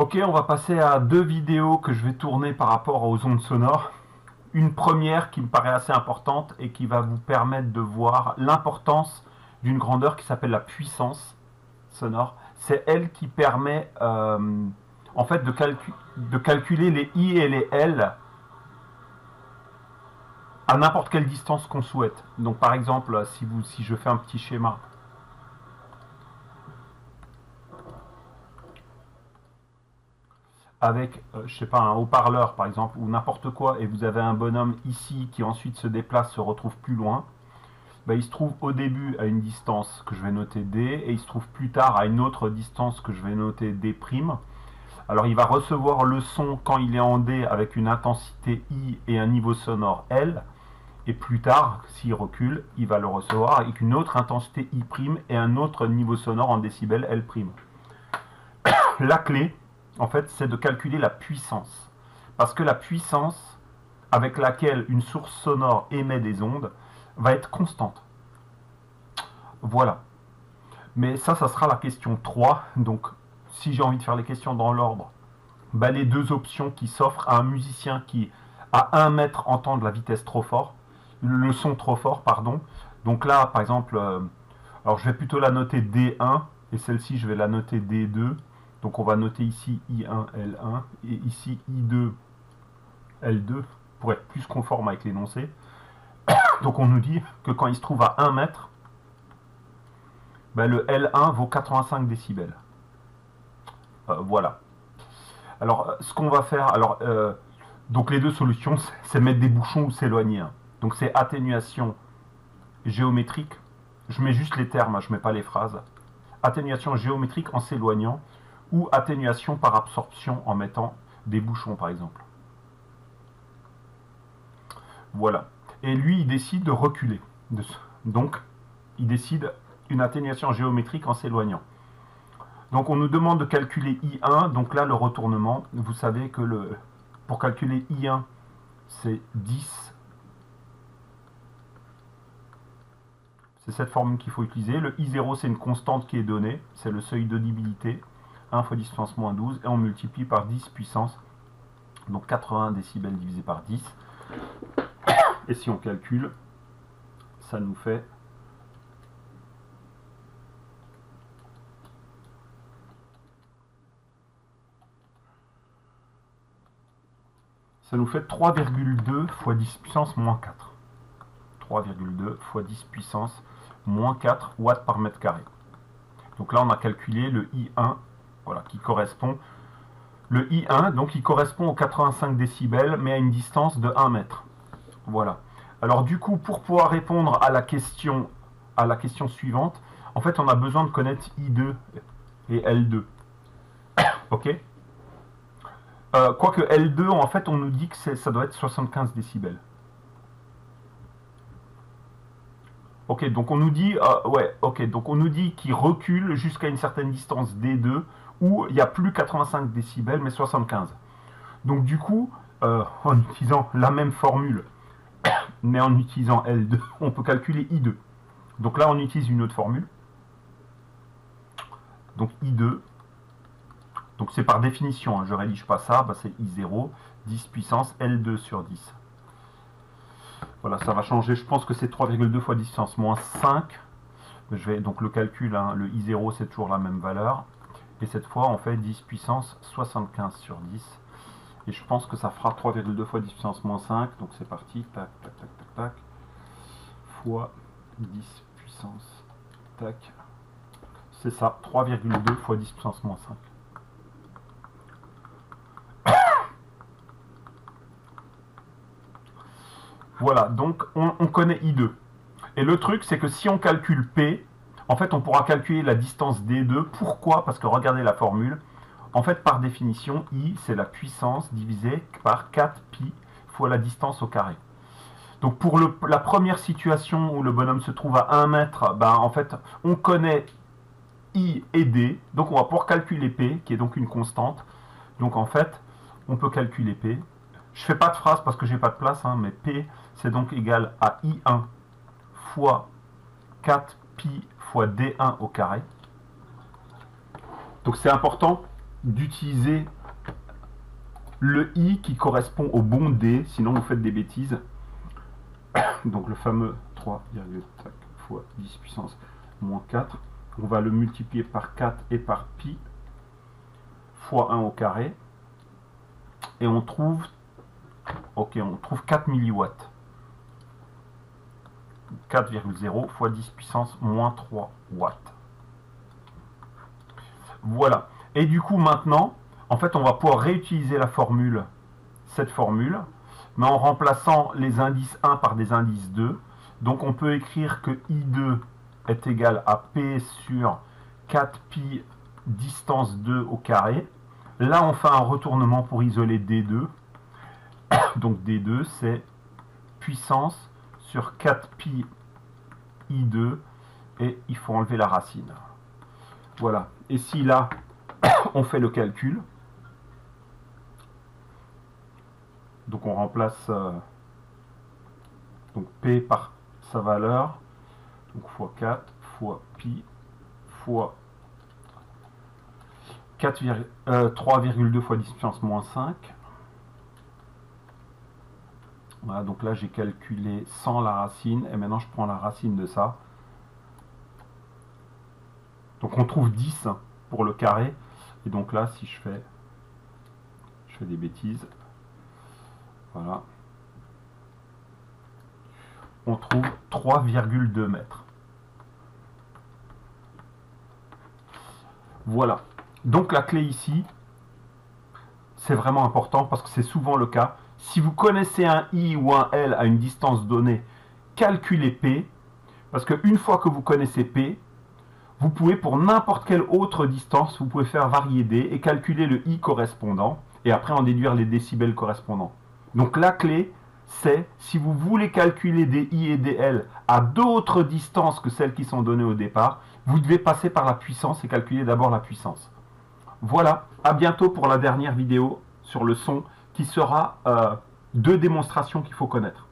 Ok, on va passer à deux vidéos que je vais tourner par rapport aux ondes sonores. Une première qui me paraît assez importante et qui va vous permettre de voir l'importance d'une grandeur qui s'appelle la puissance sonore. C'est elle qui permet en fait de calculer les I et les L à n'importe quelle distance qu'on souhaite. Donc par exemple, si je fais un petit schéma avec, je sais pas, un haut-parleur par exemple, ou n'importe quoi, et vous avez un bonhomme ici qui ensuite se déplace, se retrouve plus loin, bah, il se trouve au début à une distance que je vais noter D, et il se trouve plus tard à une autre distance que je vais noter D'. Alors il va recevoir le son quand il est en D avec une intensité I et un niveau sonore L, et plus tard, s'il recule, il va le recevoir avec une autre intensité I' et un autre niveau sonore en décibels L'. La clé, en fait, c'est de calculer la puissance. Parce que la puissance avec laquelle une source sonore émet des ondes va être constante. Voilà. Mais ça sera la question 3. Donc, si j'ai envie de faire les questions dans l'ordre, bah, les deux options qui s'offrent à un musicien qui, à 1 mètre, entend de la vitesse trop fort, le son trop fort, pardon. Donc là, par exemple, alors je vais plutôt la noter D1, et celle-ci, je vais la noter D2. Donc on va noter ici I1, L1, et ici I2, L2, pour être plus conforme avec l'énoncé. Donc on nous dit que quand il se trouve à 1 mètre, ben le L1 vaut 85 décibels. Voilà. Alors ce qu'on va faire, donc les deux solutions, c'est mettre des bouchons ou s'éloigner. Hein. Donc c'est atténuation géométrique. Je mets juste les termes, hein, je ne mets pas les phrases. Atténuation géométrique en s'éloignant, ou atténuation par absorption en mettant des bouchons par exemple. Voilà. Et lui, il décide de reculer. Donc, il décide une atténuation géométrique en s'éloignant. Donc, on nous demande de calculer I1. Donc là, le retournement, vous savez que pour calculer I1, c'est 10. C'est cette formule qu'il faut utiliser. Le I0, c'est une constante qui est donnée. C'est le seuil d'audibilité. 1 fois 10 puissance moins 12. Et on multiplie par 10 puissance. Donc 80 décibels divisé par 10. Et si on calcule, ça nous fait ça nous fait 3,2 fois 10 puissance moins 4. 3,2 fois 10 puissance moins 4 watts par mètre carré. Donc là, on a calculé le I1, voilà, qui correspond. Le I1, donc, il correspond aux 85 décibels, mais à une distance de 1 mètre. Voilà. Alors du coup, pour pouvoir répondre à la question suivante, en fait, on a besoin de connaître I2 et L2. Ok. Quoique L2, en fait, on nous dit que ça doit être 75 décibels. Ok, donc on nous dit, donc on nous dit qu'il recule jusqu'à une certaine distance D2 où il n'y a plus 85 décibels mais 75. Donc du coup, en utilisant la même formule, mais en utilisant L2, on peut calculer I2. Donc là, on utilise une autre formule. Donc I2, donc c'est par définition, hein, je ne rédige pas ça, bah c'est I0, 10 puissance L2 sur 10. Voilà, ça va changer, je pense que c'est 3,2 fois 10 puissance moins 5. Donc le calcul, hein, le I0 c'est toujours la même valeur. Et cette fois on fait 10 puissance 75 sur 10. Et je pense que ça fera 3,2 fois 10 puissance moins 5. Donc c'est parti, tac, tac, tac, tac, tac. Fois 10 puissance, tac. C'est ça, 3,2 fois 10 puissance moins 5. Voilà, donc on connaît I2. Et le truc, c'est que si on calcule P, en fait, on pourra calculer la distance D2. Pourquoi? Parce que regardez la formule. En fait, par définition, I, c'est la puissance divisée par 4pi fois la distance au carré. Donc pour la première situation où le bonhomme se trouve à 1 mètre, ben, en fait, on connaît I et D. Donc on va pouvoir calculer P, qui est donc une constante. Donc en fait, on peut calculer P. Je ne fais pas de phrase parce que j'ai pas de place, hein, mais P, c'est donc égal à I1 fois 4pi fois D1 au carré. Donc c'est important d'utiliser le i qui correspond au bon d, sinon vous faites des bêtises. Donc le fameux 3, fois 10 puissance moins 4, on va le multiplier par 4 et par pi, fois 1 au carré, et on trouve, on trouve 4 milliwatts. 4,0 fois 10 puissance moins 3 watts. Voilà. Et du coup maintenant, en fait on va pouvoir réutiliser la formule, cette formule, mais en remplaçant les indices 1 par des indices 2. Donc on peut écrire que I2 est égal à P sur 4pi distance 2 au carré. Là on fait un retournement pour isoler D2. Donc D2 c'est puissance sur 4pi I2 et il faut enlever la racine. Voilà. Et si là on fait le calcul, donc on remplace donc P par sa valeur, donc fois 4 fois pi fois 3,2 fois 10 puissance moins 5. Voilà, donc là j'ai calculé sans la racine, et maintenant je prends la racine de ça. Donc on trouve 10 pour le carré, et donc là si je fais des bêtises, voilà, on trouve 3,2 mètres. Voilà. Donc la clé ici, c'est vraiment important parce que c'est souvent le cas. Si vous connaissez un I ou un L à une distance donnée, calculez P, parce qu'une fois que vous connaissez P, vous pouvez pour n'importe quelle autre distance, vous pouvez faire varier D et calculer le I correspondant, et après en déduire les décibels correspondants. Donc la clé, c'est si vous voulez calculer des I et des L à d'autres distances que celles qui sont données au départ, vous devez passer par la puissance et calculer d'abord la puissance. Voilà, à bientôt pour la dernière vidéo sur le son qui sera 2 démonstrations qu'il faut connaître.